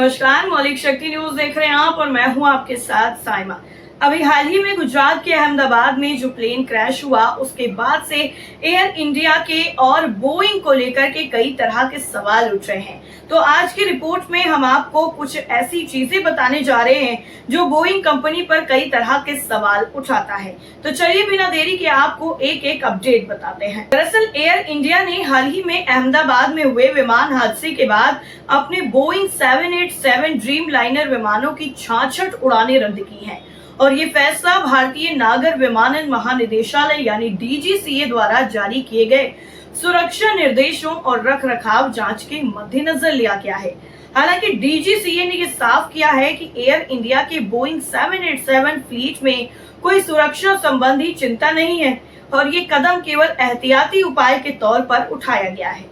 नमस्कार, मौलिक शक्ति न्यूज देख रहे हैं आप और मैं हूं आपके साथ साइमा। अभी हाल ही में गुजरात के अहमदाबाद में जो प्लेन क्रैश हुआ उसके बाद से एयर इंडिया के और बोइंग को लेकर के कई तरह के सवाल उठ रहे हैं। तो आज की रिपोर्ट में हम आपको कुछ ऐसी चीजें बताने जा रहे हैं जो बोइंग कंपनी पर कई तरह के सवाल उठाता है। तो चलिए बिना देरी के आपको एक एक अपडेट बताते हैं। दरअसल एयर इंडिया ने हाल ही में अहमदाबाद में हुए विमान हादसे के बाद अपने बोइंग 787 ड्रीम लाइनर विमानों की 66 उड़ानें रद्द की हैं। और ये फैसला भारतीय नागर विमानन महानिदेशालय यानी डीजीसीए द्वारा जारी किए गए सुरक्षा निर्देशों और रखरखाव जांच के मद्देनजर लिया गया है। हालांकि डीजीसीए ने ये साफ किया है कि एयर इंडिया के बोइंग 787 फ्लीट में कोई सुरक्षा संबंधी चिंता नहीं है और ये कदम केवल एहतियाती उपाय के तौर पर उठाया गया है।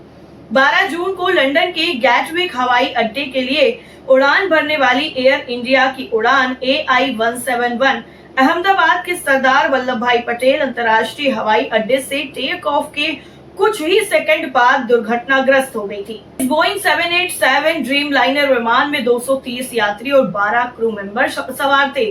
12 जून को लंदन के गैटविक हवाई अड्डे के लिए उड़ान भरने वाली एयर इंडिया की उड़ान AI-171 अहमदाबाद के सरदार वल्लभ भाई पटेल अंतर्राष्ट्रीय हवाई अड्डे से टेक ऑफ के कुछ ही सेकंड बाद दुर्घटनाग्रस्त हो गई थी। बोइंग 787 ड्रीम लाइनर विमान में 230 यात्री और 12 क्रू मेंबर सवार थे।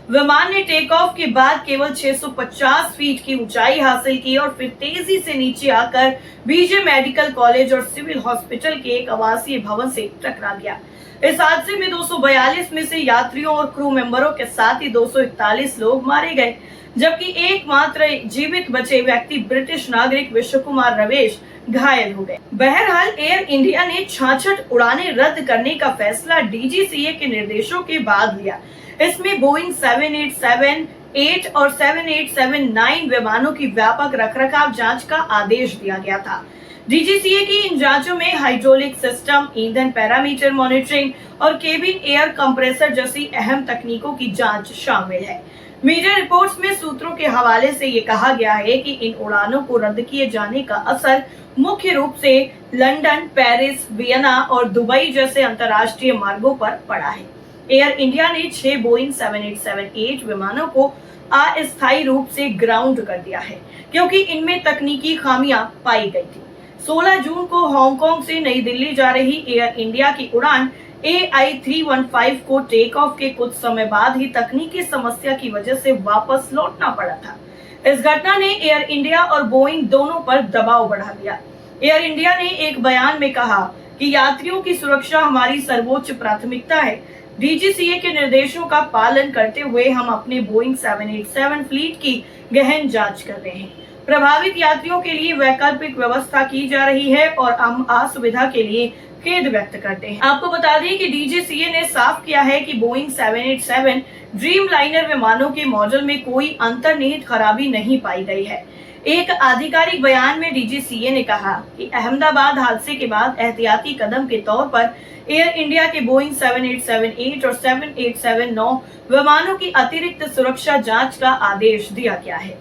विमान ने टेक ऑफ के बाद केवल 650 फीट की ऊंचाई हासिल की और फिर तेजी से नीचे आकर बीजे मेडिकल कॉलेज और सिविल हॉस्पिटल के एक आवासीय भवन से टकरा गया। इस हादसे में 242 में से यात्रियों और क्रू मेंबरों के साथ ही 241 लोग मारे गए, जबकि एकमात्र जीवित बचे व्यक्ति ब्रिटिश नागरिक विश्व कुमार रवेश घायल हो गए। बहरहाल एयर इंडिया ने 66 उड़ानें रद्द करने का फैसला डीजीसीए के निर्देशों के बाद लिया। इसमें बोइंग 787-8 और 787-9 विमानों की व्यापक रखरखाव जांच का आदेश दिया गया था। डीजीसीए की इन जांचों में हाइड्रोलिक सिस्टम, ईंधन पैरामीटर मॉनिटरिंग और केबिन एयर कंप्रेसर जैसी अहम तकनीकों की जांच शामिल है। मीडिया रिपोर्ट्स में सूत्रों के हवाले से ये कहा गया है कि इन उड़ानों को रद्द किए जाने का असर मुख्य रूप से लंदन, पेरिस, वियना और दुबई जैसे अंतर्राष्ट्रीय मार्गों पर पड़ा है। एयर इंडिया ने 6 बोइंग 787-8 विमानों को अस्थायी रूप से ग्राउंड कर दिया है क्योंकि इनमें तकनीकी खामियां पाई गई थी। 16 जून को हांगकांग से नई दिल्ली जा रही एयर इंडिया की उड़ान AI-315 को टेक ऑफ के कुछ समय बाद ही तकनीकी समस्या की वजह से वापस लौटना पड़ा था। इस घटना ने एयर इंडिया और बोइंग दोनों पर दबाव बढ़ा दिया। एयर इंडिया ने एक बयान में कहा कि यात्रियों की सुरक्षा हमारी सर्वोच्च प्राथमिकता है। डीजीसीए के निर्देशों का पालन करते हुए हम अपने बोइंग 787 फ्लीट की गहन जांच कर रहे हैं। प्रभावित यात्रियों के लिए वैकल्पिक व्यवस्था की जा रही है और हम असुविधा के लिए खेद व्यक्त करते हैं। आपको बता दें कि डीजीसीए ने साफ किया है कि बोइंग 787 ड्रीम लाइनर विमानों के मॉडल में कोई अंतर्निहित खराबी नहीं पाई गई है। एक आधिकारिक बयान में डीजीसीए ने कहा कि अहमदाबाद हादसे के बाद एहतियाती कदम के तौर पर एयर इंडिया के बोइंग 787-8 और 787-9 विमानों की अतिरिक्त सुरक्षा जांच का आदेश दिया गया है।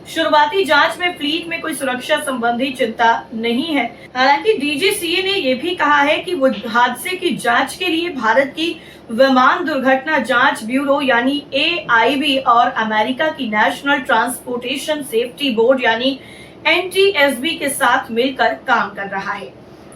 शुरुआती जांच में फ्लीट में कोई सुरक्षा संबंधी चिंता नहीं है। हालांकि डीजीसीए ने यह भी कहा है कि वो हादसे की जांच के लिए भारत की विमान दुर्घटना जांच ब्यूरो यानी AIB और अमेरिका की नेशनल ट्रांसपोर्टेशन सेफ्टी बोर्ड यानी NTSB के साथ मिलकर काम कर रहा है।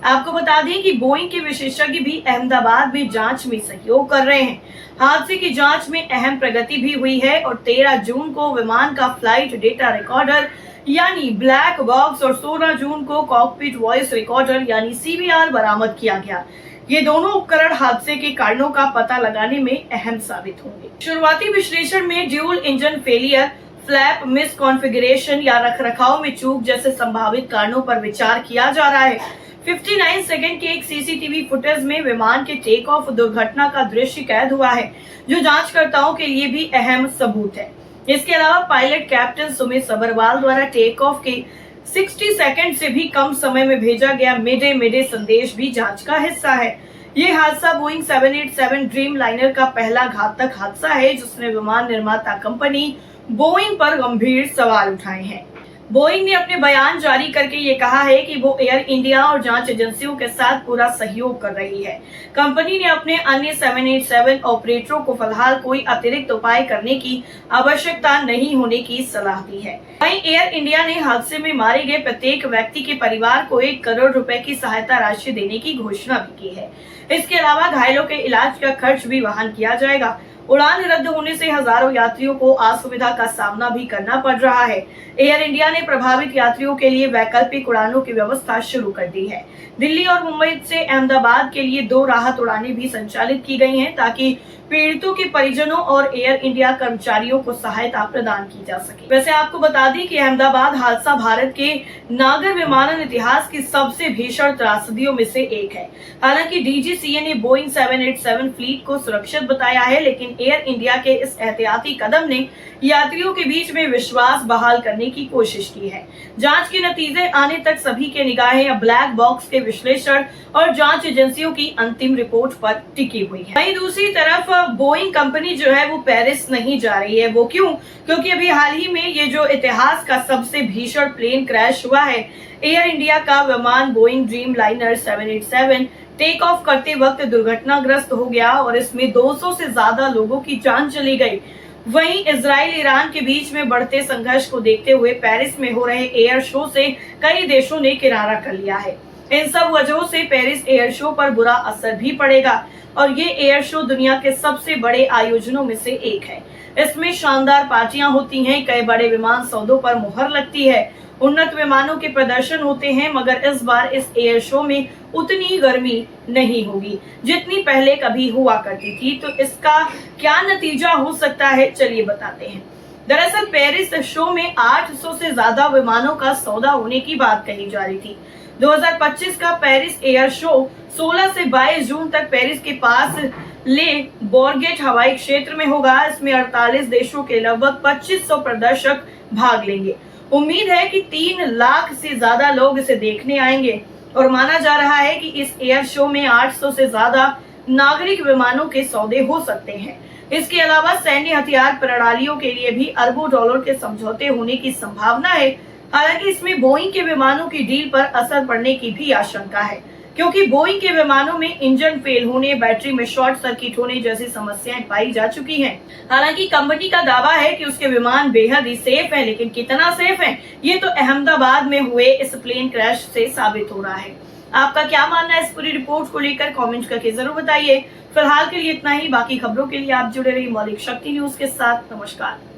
आपको बता दें कि बोइंग के विशेषज्ञ भी अहमदाबाद में जांच में सहयोग कर रहे हैं। हादसे की जांच में अहम प्रगति भी हुई है और 13 जून को विमान का फ्लाइट डेटा रिकॉर्डर यानी ब्लैक बॉक्स और 16 जून को कॉकपिट वॉइस रिकॉर्डर यानी CVR बरामद किया गया। ये दोनों उपकरण हादसे के कारणों का पता लगाने में अहम साबित होंगे। शुरुआती विश्लेषण में dual engine failure, flap miss configuration या रखरखाव में चूक जैसे संभावित कारणों पर विचार किया जा रहा है। 59 सेकंड के एक सीसीटीवी फुटेज में विमान के टेक ऑफ दुर्घटना का दृश्य कैद हुआ है, जो जांचकर्ताओं के लिए भी अहम सबूत है। इसके अलावा पायलट कैप्टन सुमित सबरवाल द्वारा टेक ऑफ के 60 सेकंड से भी कम समय में भेजा गया मिडे संदेश भी जांच का हिस्सा है। ये हादसा बोइंग 787 ड्रीम लाइनर का पहला घातक हादसा है जिसने विमान निर्माता कंपनी बोइंग पर गंभीर सवाल उठाए हैं। बोइंग ने अपने बयान जारी करके ये कहा है कि वो एयर इंडिया और जांच एजेंसियों के साथ पूरा सहयोग कर रही है। कंपनी ने अपने अन्य 787 ऑपरेटरों को फिलहाल कोई अतिरिक्त उपाय करने की आवश्यकता नहीं होने की सलाह दी है। वहीं एयर इंडिया ने हादसे में मारे गए प्रत्येक व्यक्ति के परिवार को 1 करोड़ रुपए की सहायता राशि देने की घोषणा भी की है। इसके अलावा घायलों के इलाज का खर्च भी वहन किया जाएगा। उड़ान रद्द होने से हजारों यात्रियों को असुविधा का सामना भी करना पड़ रहा है। एयर इंडिया ने प्रभावित यात्रियों के लिए वैकल्पिक उड़ानों की व्यवस्था शुरू कर दी है। दिल्ली और मुंबई से अहमदाबाद के लिए 2 राहत उड़ानें भी संचालित की गई हैं ताकि पीड़ितों के परिजनों और एयर इंडिया कर्मचारियों को सहायता प्रदान की जा सके। वैसे आपको बता दें कि अहमदाबाद हादसा भारत के नागर विमानन इतिहास की सबसे भीषण त्रासदियों में से एक है। हालांकि डीजीसीए ने बोइंग 787 फ्लीट को सुरक्षित बताया है, लेकिन एयर इंडिया के इस एहतियाती कदम ने यात्रियों के बीच में विश्वास बहाल करने की कोशिश की है। जांच के नतीजे आने तक सभी के निगाहें ब्लैक बॉक्स के विश्लेषण और जांच एजेंसियों की अंतिम रिपोर्ट पर टिकी हुई है। वहीं दूसरी तरफ बोइंग कंपनी जो है वो पेरिस नहीं जा रही है। वो क्यों? क्योंकि अभी हाल ही में ये जो इतिहास का सबसे भीषण प्लेन क्रैश हुआ है, एयर इंडिया का विमान Boeing Dreamliner 787 take off करते वक्त दुर्घटनाग्रस्त हो गया और इसमें 200 से ज्यादा लोगों की जान चली गई। वहीं इजराइल ईरान के बीच में बढ़ते संघर्ष को देखते हुए पेरिस में हो रहे एयर शो से कई देशों ने किनारा कर लिया है। इन सब वजहों से पेरिस एयर शो पर बुरा असर भी पड़ेगा और ये एयर शो दुनिया के सबसे बड़े आयोजनों में से एक है। इसमें शानदार पार्टियां होती हैं, कई बड़े विमान सौदों पर मुहर लगती है, उन्नत विमानों के प्रदर्शन होते हैं, मगर इस बार इस एयर शो में उतनी गर्मी नहीं होगी जितनी पहले कभी हुआ करती थी। तो इसका क्या नतीजा हो सकता है, चलिए बताते हैं। दरअसल पेरिस शो में 800 से ज्यादा विमानों का सौदा होने की बात कही जा रही थी। 2025 का पेरिस एयर शो 16 से 22 जून तक पेरिस के पास ले बोर्गेट हवाई क्षेत्र में होगा। इसमें 48 देशों के लगभग 2500 प्रदर्शक भाग लेंगे। उम्मीद है कि 3 लाख से ज्यादा लोग इसे देखने आएंगे और माना जा रहा है कि इस एयर शो में 800 से ज्यादा नागरिक विमानों के सौदे हो सकते हैं। इसके अलावा सैन्य हथियार प्रणालियों के लिए भी अरबों डॉलर के समझौते होने की संभावना है। हालांकि इसमें बोइंग के विमानों की डील पर असर पड़ने की भी आशंका है, क्योंकि बोइंग के विमानों में इंजन फेल होने, बैटरी में शॉर्ट सर्किट होने जैसी समस्याएं पाई जा चुकी हैं। हालांकि कंपनी का दावा है कि उसके विमान बेहद ही सेफ हैं, लेकिन कितना सेफ हैं, ये तो अहमदाबाद में हुए इस प्लेन क्रैश से साबित हो रहा है। आपका क्या मानना है इस पूरी रिपोर्ट को लेकर, कमेंट करके जरूर बताइए। फिलहाल के लिए इतना ही। बाकी खबरों के लिए आप जुड़े रहिए मौलिक शक्ति न्यूज के साथ। नमस्कार।